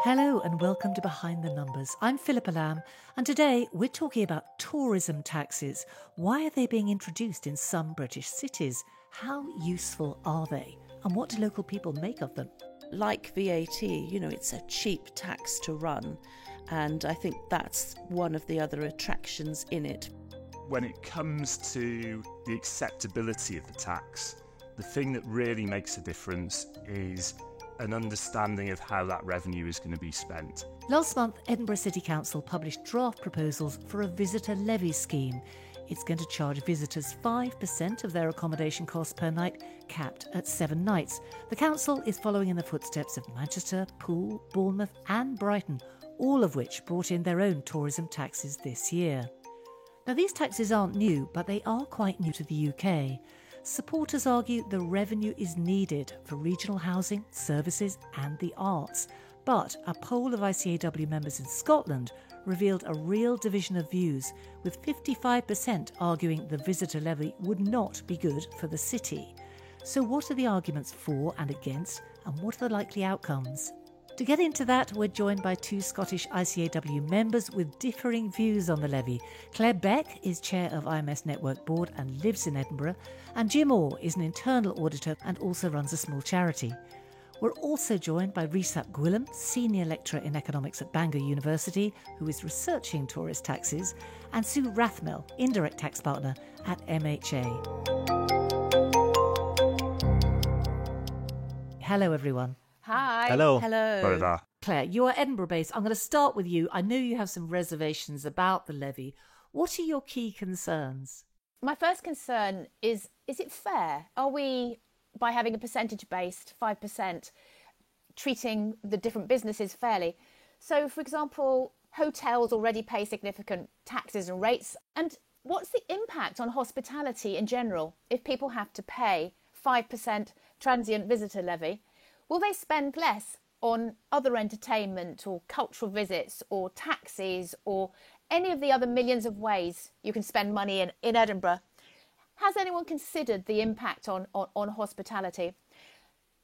Hello and welcome to Behind the Numbers. I'm Philippa Lamb, and today we're talking about tourism taxes. Why are they being introduced in some British cities? How useful are they? And what do local people make of them? Like VAT, it's a cheap tax to run, and I think that's one of the other attractions in it. When it comes to the acceptability of the tax, the thing that really makes a difference is an understanding of how that revenue is going to be spent. Last month, Edinburgh City Council published draft proposals for a visitor levy scheme. It's going to charge visitors 5% of their accommodation costs per night, capped at 7 nights. The council is following in the footsteps of Manchester, Poole, Bournemouth and Brighton, all of which brought in their own tourism taxes this year. Now, these taxes aren't new, but they are quite new to the UK. Supporters argue the revenue is needed for regional housing, services and the arts. But a poll of ICAW members in Scotland revealed a real division of views, with 55% arguing the visitor levy would not be good for the city. So what are the arguments for and against, and what are the likely outcomes? To get into that, we're joined by two Scottish ICAW members with differing views on the levy. Claire Beck is chair of IMS Network Board and lives in Edinburgh, and Jim Orr is an internal auditor and also runs a small charity. We're also joined by Rhysap Gwilym, senior lecturer in economics at Bangor University, who is researching tourist taxes, and Sue Rathmell, indirect tax partner at MHA. Hello, everyone. Hi. Hello. Hello. Claire, you are Edinburgh-based. I'm going to start with you. I know you have some reservations about the levy. What are your key concerns? My first concern is it fair? Are we, by having a percentage-based 5%, treating the different businesses fairly? So, for example, hotels already pay significant taxes and rates. And what's the impact on hospitality in general if people have to pay 5% transient visitor levy? Will they spend less on other entertainment or cultural visits or taxis or any of the other millions of ways you can spend money in Edinburgh? Has anyone considered the impact on hospitality?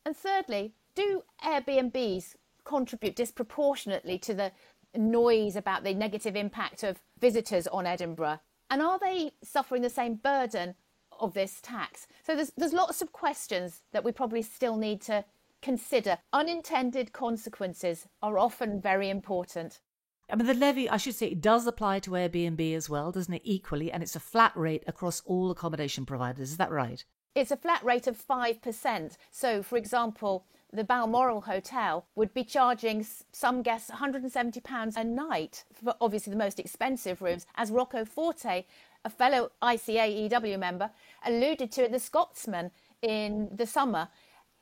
And thirdly, do Airbnbs contribute disproportionately to the noise about the negative impact of visitors on Edinburgh? And are they suffering the same burden of this tax? So there's lots of questions that we probably still need to consider. Unintended consequences are often very important. I mean, the levy, I should say, it does apply to Airbnb as well, doesn't it, equally? And it's a flat rate across all accommodation providers. Is that right? It's a flat rate of 5%. So, for example, the Balmoral Hotel would be charging some guests £170 a night for obviously the most expensive rooms, as Rocco Forte, a fellow ICAEW member, alluded to at the Scotsman in the summer.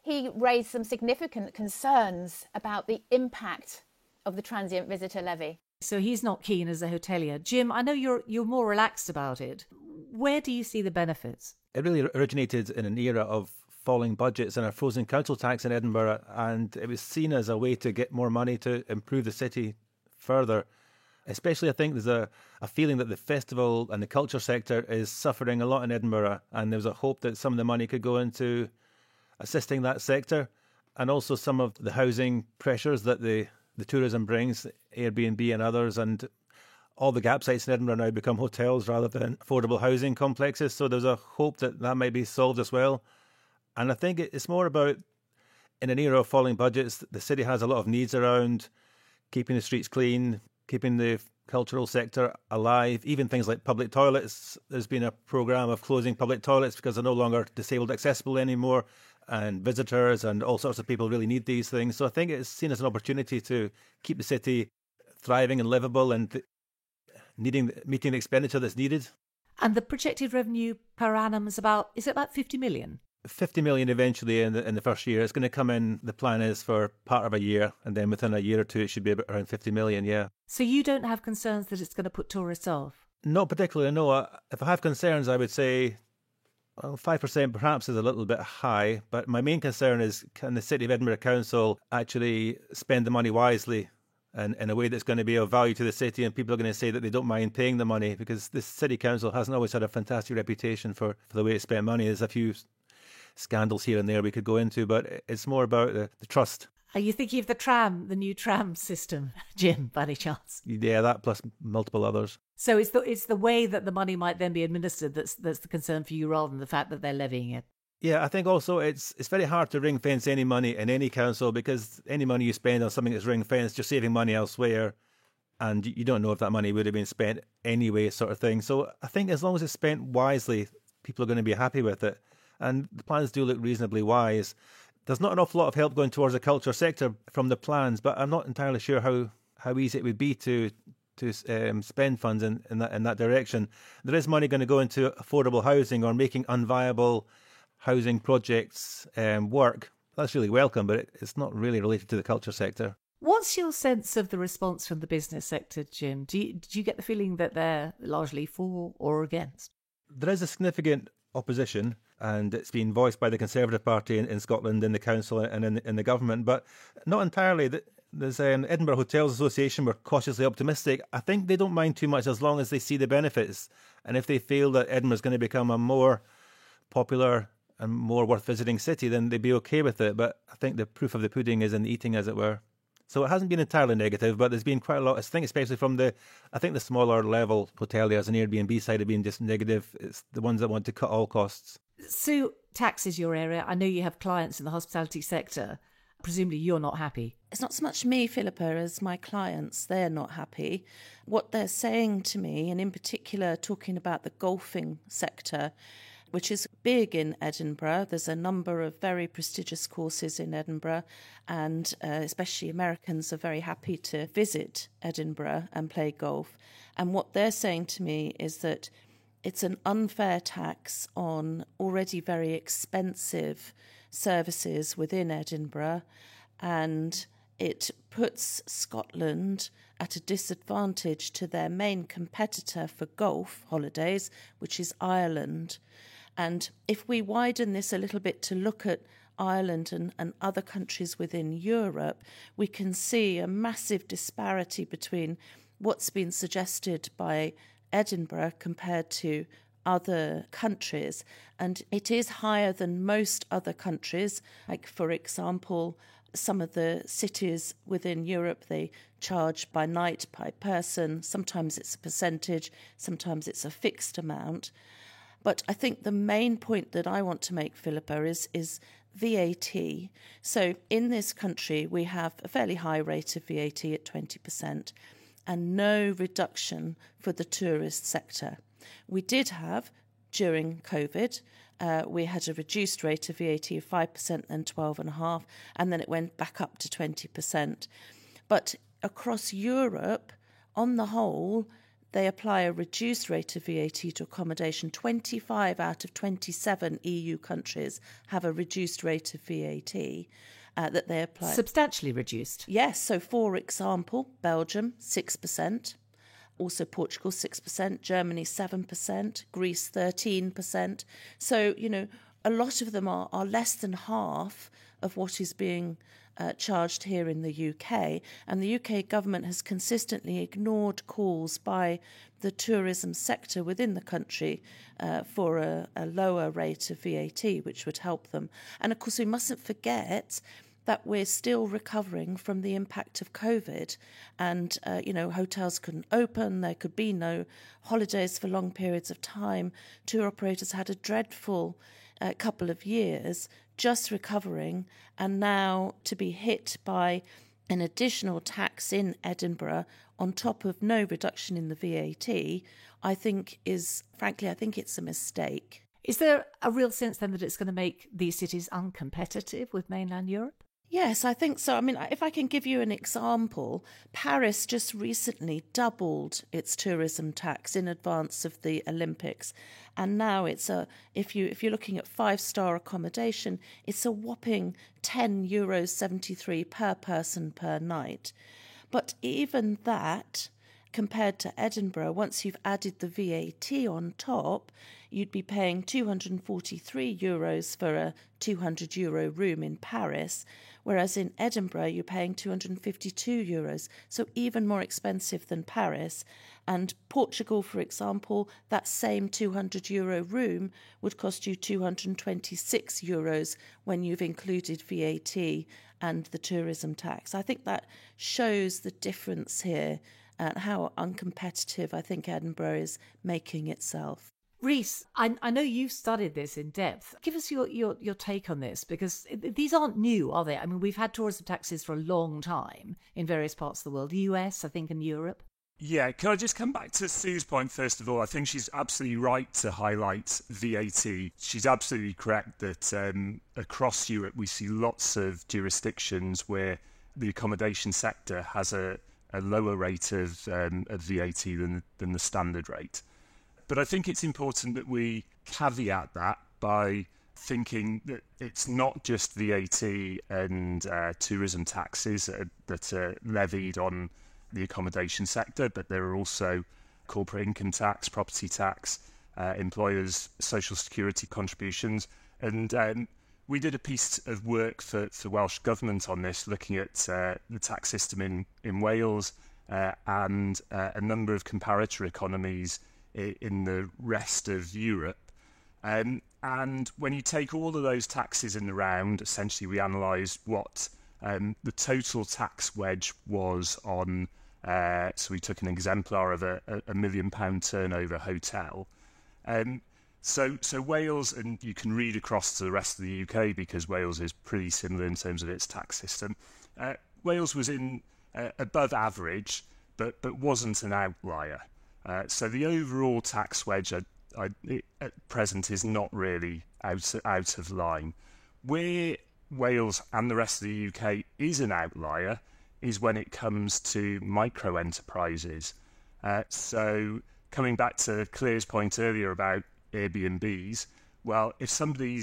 He raised some significant concerns about the impact of the transient visitor levy. So he's not keen as a hotelier. Jim, I know you're more relaxed about it. Where do you see the benefits? It really originated in an era of falling budgets and a frozen council tax in Edinburgh, and it was seen as a way to get more money to improve the city further. Especially, I think there's a feeling that the festival and the culture sector is suffering a lot in Edinburgh, and there was a hope that some of the money could go into assisting that sector, and also some of the housing pressures that the tourism brings, Airbnb and others, and all the gap sites in Edinburgh now become hotels rather than affordable housing complexes. So there's a hope that that might be solved as well. And I think it's more about, in an era of falling budgets, the city has a lot of needs around keeping the streets clean, keeping the cultural sector alive, even things like public toilets. There's been a programme of closing public toilets because they're no longer disabled accessible anymore, and visitors and all sorts of people really need these things. So I think it's seen as an opportunity to keep the city thriving and livable and meeting the expenditure that's needed. And the projected revenue per annum is about 50 million? 50 million eventually in the first year. It's going to come in, the plan is for part of a year, and then within a year or two it should be around 50 million, yeah. So you don't have concerns that it's going to put tourists off? Not particularly, no. If I have concerns, I would say 5% perhaps is a little bit high, but my main concern is, can the City of Edinburgh Council actually spend the money wisely and in a way that's going to be of value to the city, and people are going to say that they don't mind paying the money, because this City Council hasn't always had a fantastic reputation for the way it spent money. There's a few scandals here and there we could go into, but it's more about the trust. Are you thinking of the new tram system, Jim, by any chance? Yeah, that plus multiple others. So it's the way that the money might then be administered that's the concern for you, rather than the fact that they're levying it. Yeah, I think also it's very hard to ring fence any money in any council, because any money you spend on something that's ring fenced, you're saving money elsewhere, and you don't know if that money would have been spent anyway, sort of thing. So I think as long as it's spent wisely, people are going to be happy with it, and the plans do look reasonably wise. There's not an awful lot of help going towards the culture sector from the plans, but I'm not entirely sure how easy it would be to spend funds in that direction. There is money going to go into affordable housing or making unviable housing projects work. That's really welcome, but it's not really related to the culture sector. What's your sense of the response from the business sector, Jim? Do you get the feeling that they're largely for or against? There is a significant opposition, and it's been voiced by the Conservative Party in Scotland, in the council and in the government, but not entirely. There's Edinburgh Hotels Association were cautiously optimistic. I think they don't mind too much as long as they see the benefits, and if they feel that Edinburgh's going to become a more popular and more worth visiting city, then they'd be okay with it. But I think the proof of the pudding is in the eating, as it were. So it hasn't been entirely negative, but there's been quite a lot. I think especially from the smaller level hoteliers and Airbnb side have been just negative. It's the ones that want to cut all costs. Sue, tax is your area. I know you have clients in the hospitality sector. Presumably you're not happy. It's not so much me, Philippa, as my clients. They're not happy. What they're saying to me, and in particular talking about the golfing sector, which is big in Edinburgh. There's a number of very prestigious courses in Edinburgh, and especially Americans are very happy to visit Edinburgh and play golf. And what they're saying to me is that it's an unfair tax on already very expensive services within Edinburgh, and it puts Scotland at a disadvantage to their main competitor for golf holidays, which is Ireland. And if we widen this a little bit to look at Ireland and other countries within Europe, we can see a massive disparity between what's been suggested by Edinburgh compared to other countries. And it is higher than most other countries. Like, for example, some of the cities within Europe, they charge by night, by person. Sometimes it's a percentage, sometimes it's a fixed amount. But I think the main point that I want to make, Philippa, is VAT. So in this country, we have a fairly high rate of VAT at 20% and no reduction for the tourist sector. We did have, during COVID, we had a reduced rate of VAT of 5%, then 12.5%, and then it went back up to 20%. But across Europe, on the whole, they apply a reduced rate of VAT to accommodation. 25 out of 27 EU countries have a reduced rate of VAT that they apply. Substantially reduced? Yes. So, for example, Belgium, 6%. Also Portugal, 6%. Germany, 7%. Greece, 13%. So, a lot of them are less than half of what is being charged here in the UK, and the UK government has consistently ignored calls by the tourism sector within the country for a lower rate of VAT, which would help them. And of course, we mustn't forget that we're still recovering from the impact of COVID, and hotels couldn't open, there could be no holidays for long periods of time. Tour operators had a dreadful couple of years just recovering, and now to be hit by an additional tax in Edinburgh on top of no reduction in the VAT, I think it's a mistake. Is there a real sense then that it's going to make these cities uncompetitive with mainland Europe? Yes, I think so. I mean, if I can give you an example, Paris just recently doubled its tourism tax in advance of the Olympics. And now if you're looking at 5-star accommodation, it's a whopping €10.73 per person per night. But even that, compared to Edinburgh, once you've added the VAT on top, you'd be paying €243 for a €200 room in Paris, whereas in Edinburgh you're paying €252, so even more expensive than Paris. And Portugal, for example, that same €200 room would cost you €226 when you've included VAT and the tourism tax. I think that shows the difference here and how uncompetitive I think Edinburgh is making itself. Rhys, I know you've studied this in depth. Give us your take on this, because these aren't new, are they? I mean, we've had tourism taxes for a long time in various parts of the world, the US, I think, and Europe. Yeah, can I just come back to Sue's point first of all? I think she's absolutely right to highlight VAT. She's absolutely correct that across Europe we see lots of jurisdictions where the accommodation sector has a lower rate of VAT than the standard rate. But I think it's important that we caveat that by thinking that it's not just VAT and tourism taxes that are levied on the accommodation sector, but there are also corporate income tax, property tax, employers' social security contributions. And we did a piece of work for Welsh Government on this, looking at the tax system in Wales and a number of comparator economies in the rest of Europe. And when you take all of those taxes in the round, essentially we analysed what the total tax wedge was on, so we took an exemplar of a £1 million turnover hotel. So Wales, and you can read across to the rest of the UK because Wales is pretty similar in terms of its tax system. Wales was in above average, but wasn't an outlier. So the overall tax wedge at present is not really out of line. Where Wales and the rest of the UK is an outlier is when it comes to micro enterprises. So coming back to Claire's point earlier about Airbnbs, well, if somebody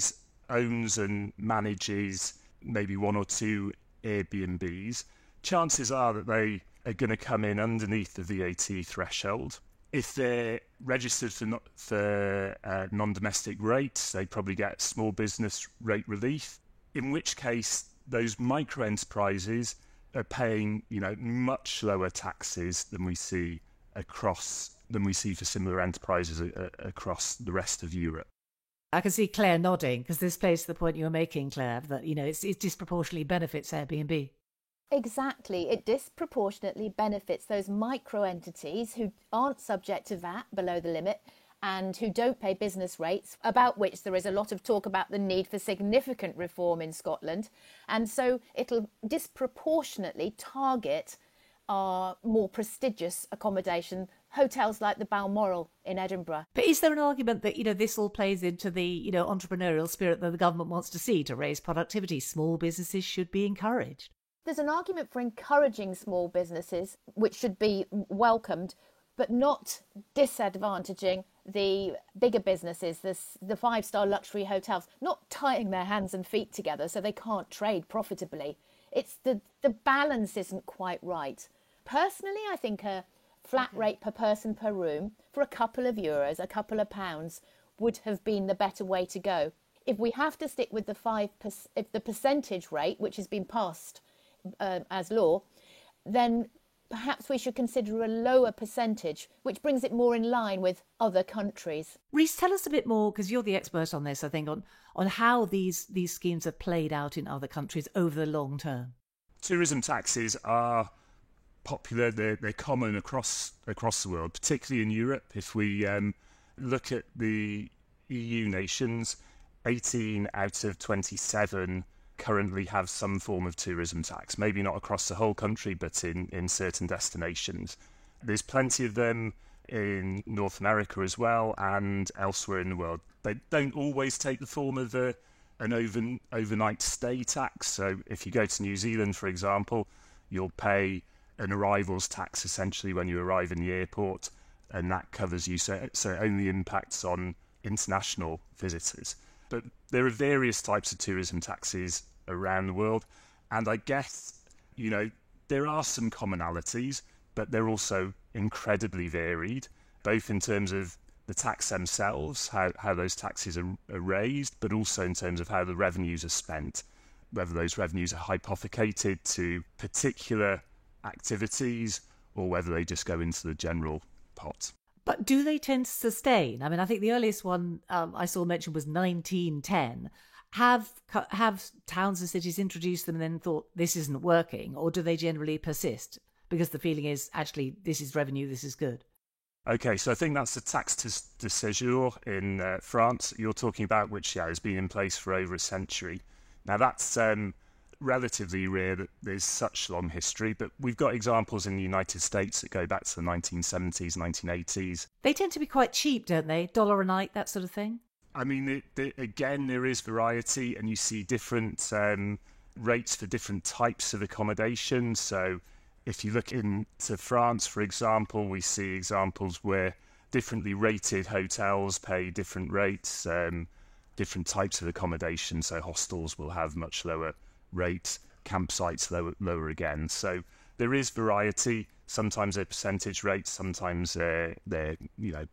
owns and manages maybe one or two Airbnbs, chances are that they are going to come in underneath the VAT threshold. If they're registered for non-domestic rates, they probably get small business rate relief, in which case those micro enterprises are paying, much lower taxes than we see for similar enterprises across the rest of Europe. I can see Claire nodding, because this plays to the point you were making, Claire, that it disproportionately benefits Airbnb. Exactly. It disproportionately benefits those micro entities who aren't subject to VAT below the limit and who don't pay business rates, about which there is a lot of talk about the need for significant reform in Scotland. And so it'll disproportionately target our more prestigious accommodation, hotels like the Balmoral in Edinburgh. But is there an argument that, this all plays into the, entrepreneurial spirit that the government wants to see to raise productivity? Small businesses should be encouraged. There's an argument for encouraging small businesses, which should be welcomed, but not disadvantaging the bigger businesses, the five-star luxury hotels, not tying their hands and feet together so they can't trade profitably. It's the balance isn't quite right. Personally, I think a flat rate per person per room for a couple of euros, a couple of pounds, would have been the better way to go. If we have to stick with the percentage rate, which has been passed as law, then perhaps we should consider a lower percentage, which brings it more in line with other countries. Rhys, tell us a bit more, because you're the expert on this, I think, on how these schemes have played out in other countries over the long term. Tourism taxes are popular, they're common across the world, particularly in Europe. If we look at the EU nations, 18 out of 27 currently have some form of tourism tax, maybe not across the whole country, but in certain destinations. There's plenty of them in North America as well and elsewhere in the world. They don't always take the form of an overnight stay tax. So if you go to New Zealand, for example, you'll pay an arrivals tax essentially when you arrive in the airport, and that covers you, so it only impacts on international visitors. But there are various types of tourism taxes around the world, and I guess, there are some commonalities, but they're also incredibly varied, both in terms of the tax themselves, how those taxes are raised, but also in terms of how the revenues are spent, whether those revenues are hypothecated to particular activities or whether they just go into the general pot. But do they tend to sustain? I mean, I think the earliest one I saw mentioned was 1910. Have towns and cities introduced them and then thought this isn't working, or do they generally persist because the feeling is actually this is revenue, this is good? Okay, so I think that's the taxe de séjour in France you're talking about, which has been in place for over a century. Now that's relatively rare that there's such long history, but we've got examples in the United States that go back to the 1970s, 1980s. They tend to be quite cheap, don't they? $1 a night, that sort of thing. I mean, again, there is variety, and you see different rates for different types of accommodation. So if you look into France, for example, we see examples where differently rated hotels pay different rates, different types of accommodation. So hostels will have much lower rates, campsites lower again. So there is variety. Sometimes they're percentage rates, sometimes they're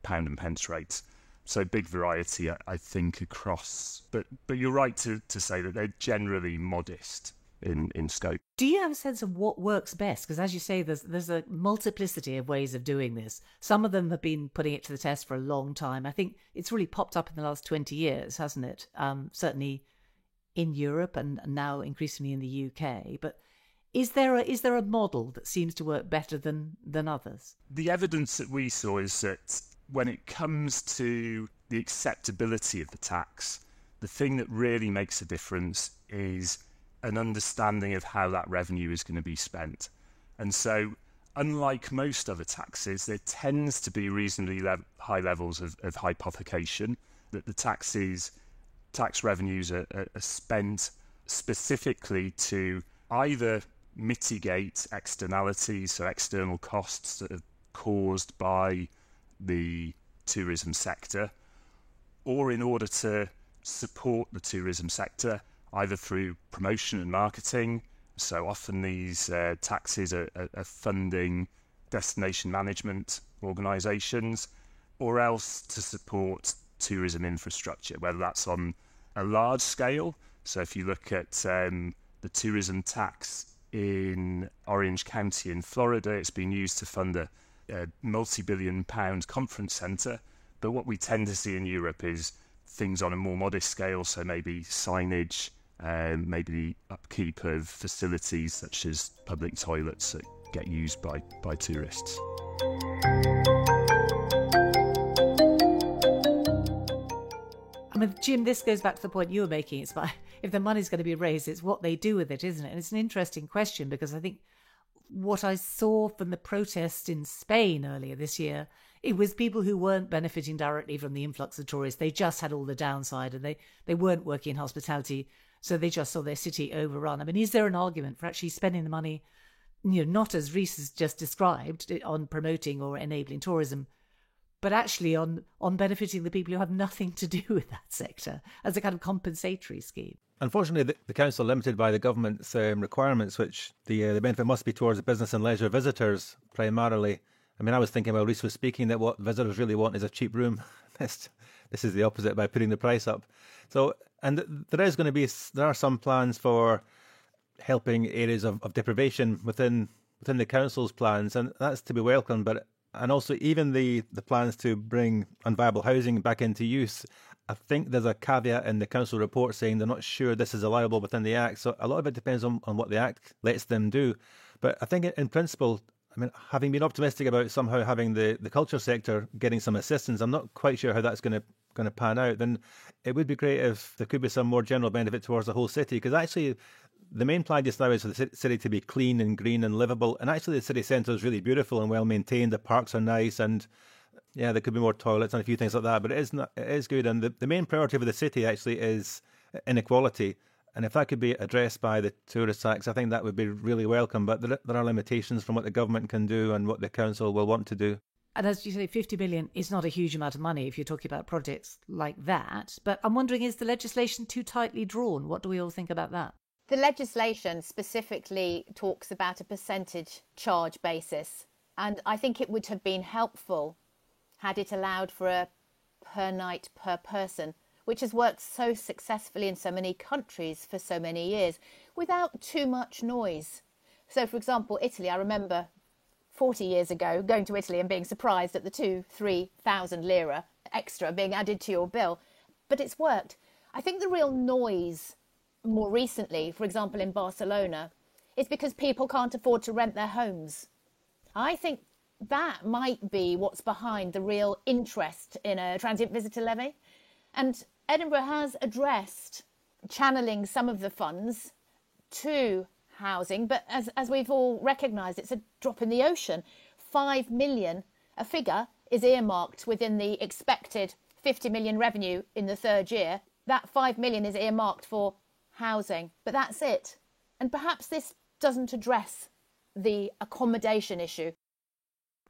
pound and pence rates. So big variety, I think, across. But you're right to say that they're generally modest in scope. Do you have a sense of what works best? Because as you say, there's a multiplicity of ways of doing this. Some of them have been putting it to the test for a long time. I think it's really popped up in the last 20 years, hasn't it? Certainly in Europe and now increasingly in the UK. But is there a model that seems to work better than others? The evidence that we saw is that when it comes to the acceptability of the tax, the thing that really makes a difference is an understanding of how that revenue is going to be spent. And so, unlike most other taxes, there tends to be reasonably high levels of hypothecation, that the tax revenues are spent specifically to either mitigate externalities, so external costs that are caused by the tourism sector, or in order to support the tourism sector, either through promotion and marketing. So often these taxes are funding destination management organisations, or else to support tourism infrastructure, whether that's on a large scale. So if you look at the tourism tax in Orange County in Florida, it's been used to fund a multi-billion-pound conference centre. But what we tend to see in Europe is things on a more modest scale, so maybe signage, maybe the upkeep of facilities such as public toilets that get used by tourists. I mean, Jim, this goes back to the point you were making. It's about if the money's going to be raised, it's what they do with it, isn't it? And it's an interesting question because I think what I saw from the protests in Spain earlier this year, it was people who weren't benefiting directly from the influx of tourists. They just had all the downside and they weren't working in hospitality, so they just saw their city overrun. I mean, is there an argument for actually spending the money, not as Rhys has just described, on promoting or enabling tourism, but actually on benefiting the people who have nothing to do with that sector as a kind of compensatory scheme? Unfortunately, the council are limited by the government's requirements, which the benefit must be towards business and leisure visitors primarily. I mean, I was thinking while Rhys was speaking that what visitors really want is a cheap room. This is the opposite by putting the price up. So, and there are some plans for helping areas of deprivation within the council's plans, and that's to be welcomed. And also even the plans to bring unviable housing back into use. I think there's a caveat in the council report saying they're not sure this is allowable within the Act. So a lot of it depends on what the Act lets them do. But I think in principle, I mean, having been optimistic about somehow having the culture sector getting some assistance, I'm not quite sure how that's going to pan out. Then it would be great if there could be some more general benefit towards the whole city, because actually the main plan just now is for the city to be clean and green and livable. And actually the city centre is really beautiful and well maintained. The parks are nice, and yeah, there could be more toilets and a few things like that. But it is good. And the main priority for the city actually is inequality. And if that could be addressed by the tourist tax, I think that would be really welcome. But there are limitations from what the government can do and what the council will want to do. And as you say, 50 billion is not a huge amount of money if you're talking about projects like that. But I'm wondering, is the legislation too tightly drawn? What do we all think about that? The legislation specifically talks about a percentage charge basis And I think it would have been helpful had it allowed for a per night per person, which has worked so successfully in so many countries for so many years, without too much noise. So, for example, Italy, I remember 40 years ago going to Italy and being surprised at the 2,000-3,000 lira extra being added to your bill. But it's worked. I think the real noise more recently, for example, in Barcelona, is because people can't afford to rent their homes. I think that might be what's behind the real interest in a transient visitor levy. And Edinburgh has addressed channeling some of the funds to housing, but as we've all recognised, it's a drop in the ocean. 5 million, a figure, is earmarked within the expected 50 million revenue in the third year. That 5 million is earmarked for housing, but that's it. And perhaps this doesn't address the accommodation issue.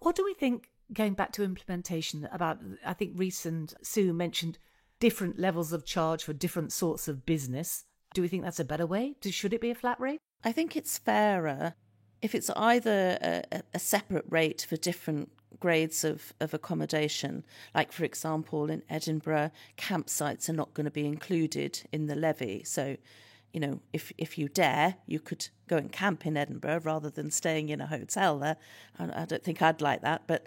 What do we think, going back to implementation, about, I think recent Sue mentioned different levels of charge for different sorts of business. Do we think that's a better way? Should it be a flat rate? I think it's fairer if it's either a separate rate for different grades of accommodation. Like, for example, in Edinburgh, campsites are not going to be included in the levy. So, you know, if you dare, you could go and camp in Edinburgh rather than staying in a hotel there. I don't think I'd like that. But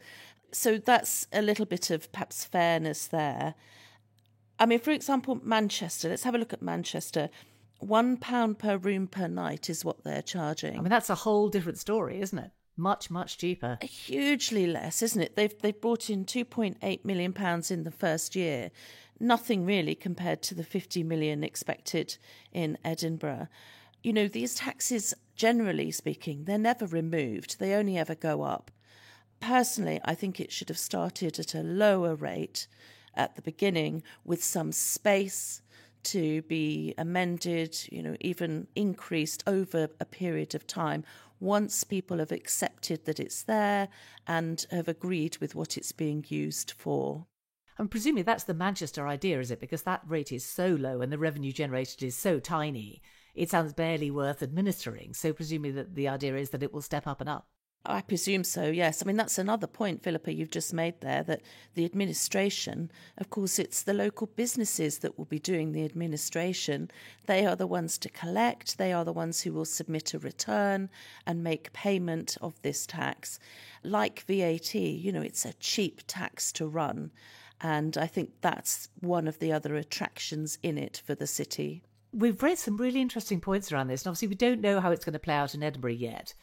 so that's a little bit of perhaps fairness there. I mean, for example, Manchester, let's have a look at Manchester. £1 per room per night is what they're charging. I mean, that's a whole different story, isn't it? Much, much cheaper. Hugely less, isn't it? They've brought in £2.8 million in the first year. Nothing really compared to the 50 million expected in Edinburgh. You know, these taxes, generally speaking, they're never removed. They only ever go up. Personally, I think it should have started at a lower rate at the beginning with some space to be amended, you know, even increased over a period of time once people have accepted that it's there and have agreed with what it's being used for. And presumably that's the Manchester idea, is it? Because that rate is so low and the revenue generated is so tiny, it sounds barely worth administering. So presumably that the idea is that it will step up and up. I presume so, yes. I mean, that's another point, Philippa, you've just made there, that the administration, of course, it's the local businesses that will be doing the administration. They are the ones to collect. They are the ones who will submit a return and make payment of this tax. Like VAT, you know, it's a cheap tax to run. And I think that's one of the other attractions in it for the city. We've read some really interesting points around this, and obviously we don't know how it's going to play out in Edinburgh yet.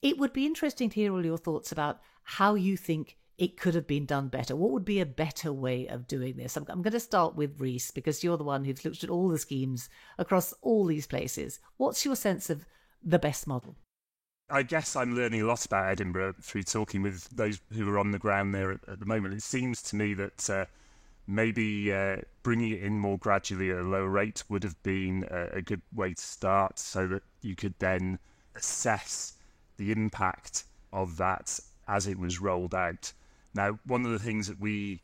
It would be interesting to hear all your thoughts about how you think it could have been done better. What would be a better way of doing this? I'm going to start with Rhys, because you're the one who's looked at all the schemes across all these places. What's your sense of the best model? I guess I'm learning a lot about Edinburgh through talking with those who are on the ground there at the moment. It seems to me that maybe bringing it in more gradually at a lower rate would have been a good way to start, so that you could then assess the impact of that as it was rolled out. Now, one of the things that we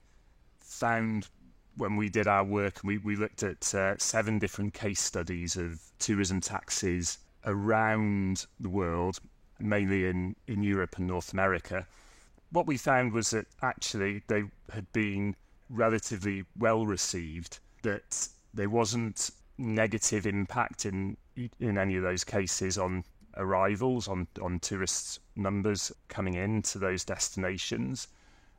found when we did our work, and we looked at 7 different case studies of tourism taxes around the world, mainly in Europe and North America. What we found was that actually they had been relatively well received, that there wasn't negative impact in any of those cases on arrivals, on tourist numbers coming into those destinations.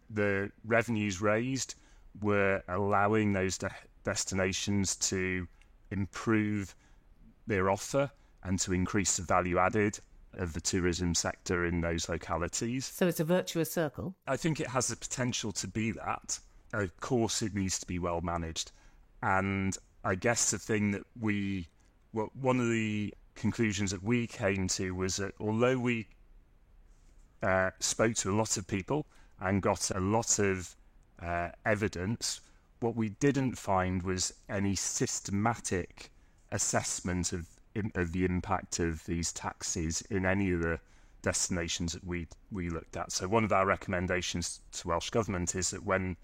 The revenues raised were allowing those destinations to improve their offer and to increase the value added of the tourism sector in those localities. So it's a virtuous circle? I think it has the potential to be that. Of course, it needs to be well managed. And I guess the thing that one of the conclusions that we came to was that although we spoke to a lot of people and got a lot of evidence, what we didn't find was any systematic assessment of the impact of these taxes in any of the destinations that we looked at. So one of our recommendations to Welsh Government is that when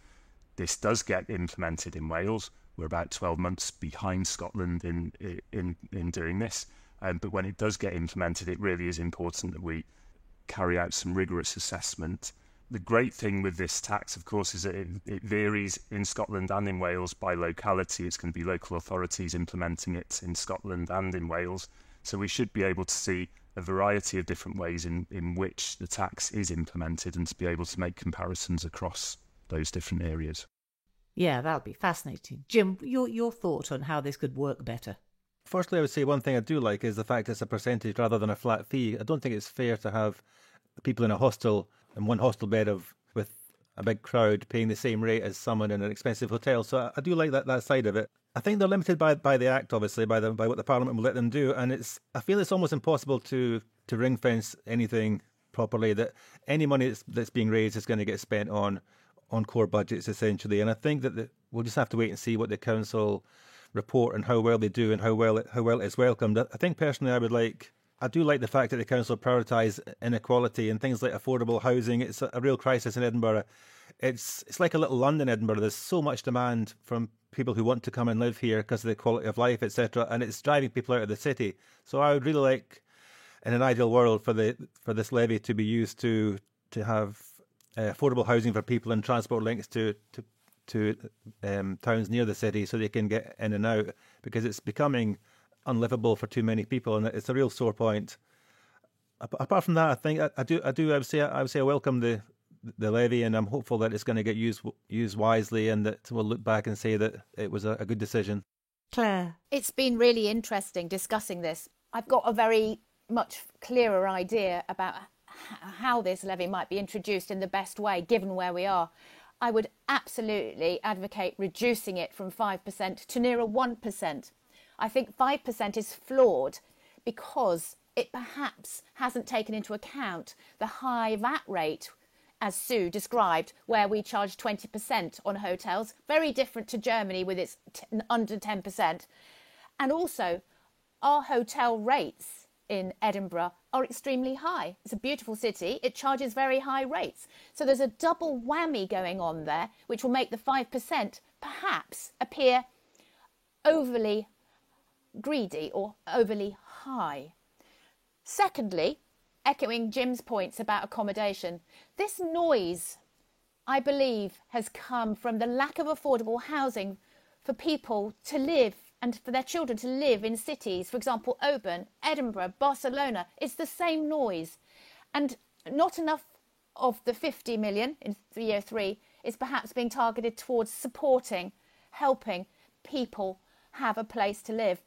this does get implemented in Wales, we're about 12 months behind Scotland in doing this. But when it does get implemented, it really is important that we carry out some rigorous assessment. The great thing with this tax, of course, is that it varies in Scotland and in Wales by locality. It's going to be local authorities implementing it in Scotland and in Wales. So we should be able to see a variety of different ways in which the tax is implemented and to be able to make comparisons across those different areas. Yeah, that would be fascinating. Jim, your thought on how this could work better? Firstly, I would say one thing I do like is the fact it's a percentage rather than a flat fee. I don't think it's fair to have people in a hostel, in one hostel bed with a big crowd, paying the same rate as someone in an expensive hotel. So I do like that side of it. I think they're limited by the Act, obviously, by what the Parliament will let them do. And I feel it's almost impossible to ring fence anything properly, that any money that's being raised is going to get spent on core budgets, essentially. And I think that we'll just have to wait and see what the council report and how well they do and how well it is welcomed. I think personally I do like the fact that the council prioritise inequality and things like affordable housing. It's a real crisis in Edinburgh. It's like a little London, Edinburgh. There's so much demand from people who want to come and live here because of the quality of life, etc., and it's driving people out of the city. So I would really like, in an ideal world, for this levy to be used to have affordable housing for people and transport links to towns near the city so they can get in and out, because it's becoming unlivable for too many people, and it's a real sore point. Apart from that, I think I would say I welcome the levy, and I'm hopeful that it's going to get used wisely, and that we'll look back and say that it was a good decision. Claire? It's been really interesting discussing this. I've got a very much clearer idea about how this levy might be introduced in the best way, given where we are. I would absolutely advocate reducing it from 5% to nearer 1%. I think 5% is flawed because it perhaps hasn't taken into account the high VAT rate, as Sue described, where we charge 20% on hotels, very different to Germany with its under 10%. And also, our hotel rates in Edinburgh are extremely high. It's a beautiful city. It charges very high rates. So there's a double whammy going on there, which will make the 5% perhaps appear overly greedy or overly high. Secondly, echoing Jim's points about accommodation, this noise, I believe, has come from the lack of affordable housing for people to live and for their children to live in cities. For example, Oban, Edinburgh, Barcelona. It's the same noise. And not enough of the 50 million in year 3 is perhaps being targeted towards supporting, helping people have a place to live.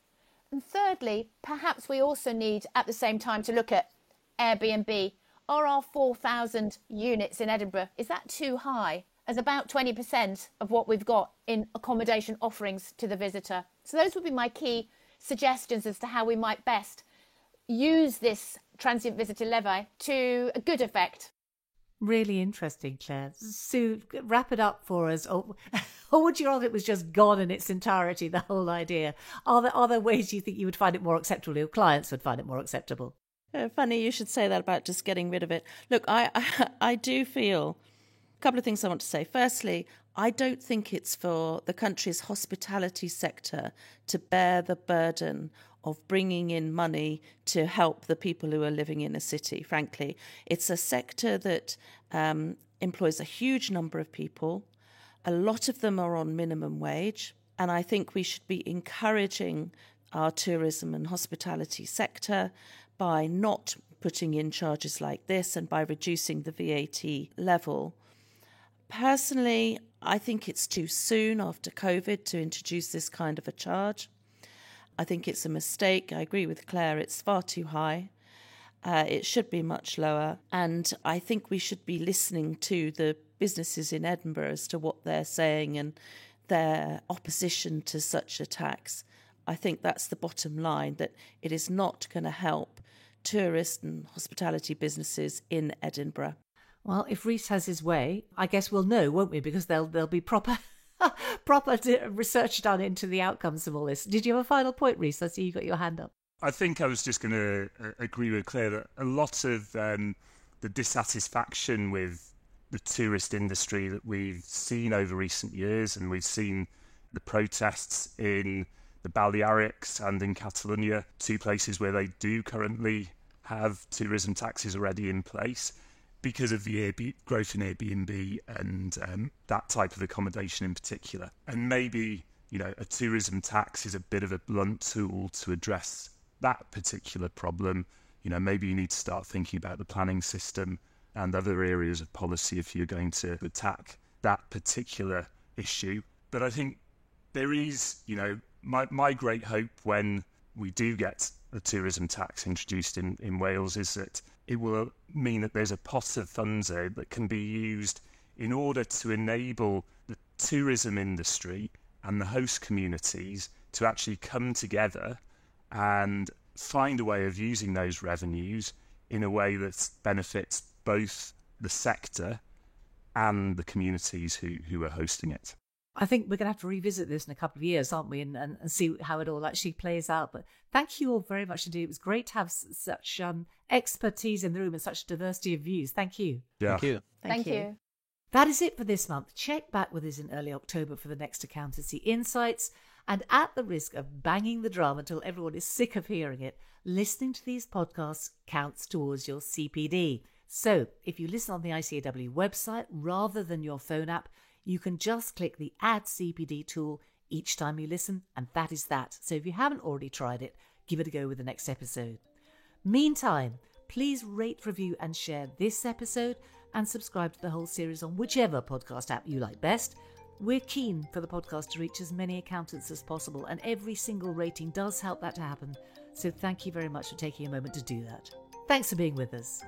And thirdly, perhaps we also need at the same time to look at Airbnb. Are our 4,000 units in Edinburgh, is that too high? As about 20% of what we've got in accommodation offerings to the visitor. So those would be my key suggestions as to how we might best use this transient visitor levy to a good effect. Really interesting, Claire. Sue, wrap it up for us. Or would you rather it was just gone in its entirety, the whole idea? Are there ways you think you would find it more acceptable, your clients would find it more acceptable? Funny you should say that about just getting rid of it. Look, I do feel a couple of things I want to say. Firstly, I don't think it's for the country's hospitality sector to bear the burden of bringing in money to help the people who are living in a city, frankly. It's a sector that employs a huge number of people. A lot of them are on minimum wage. And I think we should be encouraging our tourism and hospitality sector by not putting in charges like this and by reducing the VAT level. Personally, I think it's too soon after COVID to introduce this kind of a charge. I think it's a mistake. I agree with Claire, it's far too high. It should be much lower. And I think we should be listening to the businesses in Edinburgh as to what they're saying and their opposition to such a tax. I think that's the bottom line, that it is not going to help tourist and hospitality businesses in Edinburgh. Well, if Rhys has his way, I guess we'll know, won't we? Because there'll be proper research done into the outcomes of all this. Did you have a final point, Rhys? I see you got your hand up. I think I was just going to agree with Claire that a lot of the dissatisfaction with the tourist industry that we've seen over recent years, and we've seen the protests in the Balearics and in Catalonia, 2 places where they do currently have tourism taxes already in place because of the growth in Airbnb and that type of accommodation in particular. And maybe, a tourism tax is a bit of a blunt tool to address that particular problem. Maybe you need to start thinking about the planning system and other areas of policy if you're going to attack that particular issue. But I think there is, my great hope when we do get a tourism tax introduced in Wales is that it will mean that there's a pot of funds there that can be used in order to enable the tourism industry and the host communities to actually come together and find a way of using those revenues in a way that benefits both the sector and the communities who are hosting it. I think we're going to have to revisit this in a couple of years, aren't we, and see how it all actually plays out. But thank you all very much indeed. It was great to have such expertise in the room and such diversity of views. Thank you. Yeah. Thank you. Thank you. That is it for this month. Check back with us in early October for the next Accountancy Insights. And at the risk of banging the drum until everyone is sick of hearing it, listening to these podcasts counts towards your CPD. So if you listen on the ICAW website rather than your phone app, you can just click the Add CPD tool each time you listen, and that is that. So if you haven't already tried it, give it a go with the next episode. Meantime, please rate, review and share this episode and subscribe to the whole series on whichever podcast app you like best. We're keen for the podcast to reach as many accountants as possible, and every single rating does help that to happen. So thank you very much for taking a moment to do that. Thanks for being with us.